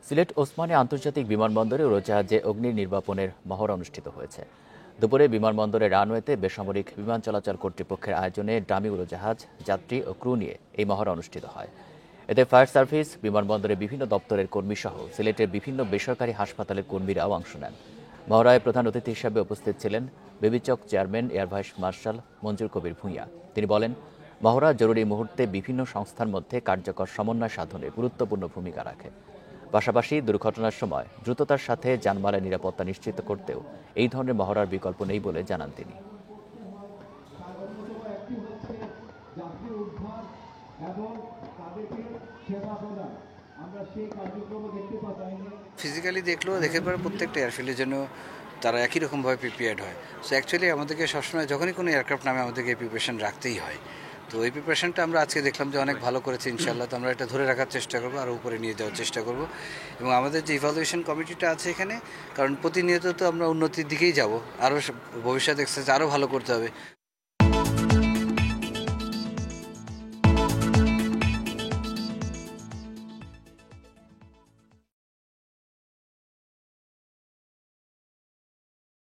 সিলেট ওসমানী আন্তর্জাতিক বিমানবন্দরে উড়োজাহাজে অগ্নি নির্বাপনের মহড়া অনুষ্ঠিত হয়েছে। দুপুরে বিমানবন্দরের রানওয়েতে বেসামরিক বিমান চলাচল কর্তৃপক্ষের আয়োজনে ডামি উড়োজাহাজ, যাত্রী ও ক্রু নিয়ে এই মহড়া অনুষ্ঠিত হয়। এতে ফায়ার সার্ভিস, বিমানবন্দরের বিভিন্ন দপ্তরের কর্মী সহ সিলেটের বিভিন্ন বেসরকারি হাসপাতালের কর্মীরাও অংশ নেন। মহড়ায় প্রধান অতিথি হিসেবে উপস্থিত ছিলেন বেবিচক চেয়ারম্যান এয়ার ভাইস মার্শাল মঞ্জুর কবির ভূঁইয়া। তিনি বলেন, মহড়া জরুরি মুহূর্তে বিভিন্ন সংস্থার মধ্যে কার্যকর সমন্বয় সাধনে গুরুত্বপূর্ণ ভূমিকা রাখে। পাশাপাশি দুর্ঘটনার সময় দ্রুততার সাথে যানবাহনের নিরাপত্তা নিশ্চিত করতেও এই ধরনের মহড়ার বিকল্প নেই বলে জানান তিনি। ফিজিক্যালি দেখলেও দেখে পরে প্রত্যেকটা এয়ারফিল্ডের জন্য তারা একই রকমভাবে প্রিপেয়ার্ড হয়। সো অ্যাকচুয়ালি আমাদেরকে সবসময় যখনই কোনো এয়ারক্রাফট নামে আমাদেরকে এই প্রিপারেশন রাখতেই হয়। তো এই প্রিপারেশনটা আমরা আজকে দেখলাম যে অনেক ভালো করেছে ইনশাআল্লাহ। তো আমরা এটা ধরে রাখার চেষ্টা করবো, আরও উপরে নিয়ে যাওয়ার চেষ্টা করব। এবং আমাদের যে ইভ্যালুয়েশন কমিটিটা আছে এখানে, কারণ প্রতিনিয়ত তো আমরা উন্নতির দিকেই যাব, আরও ভবিষ্যৎ এক্সারসাইজ আরও ভালো করতে হবে।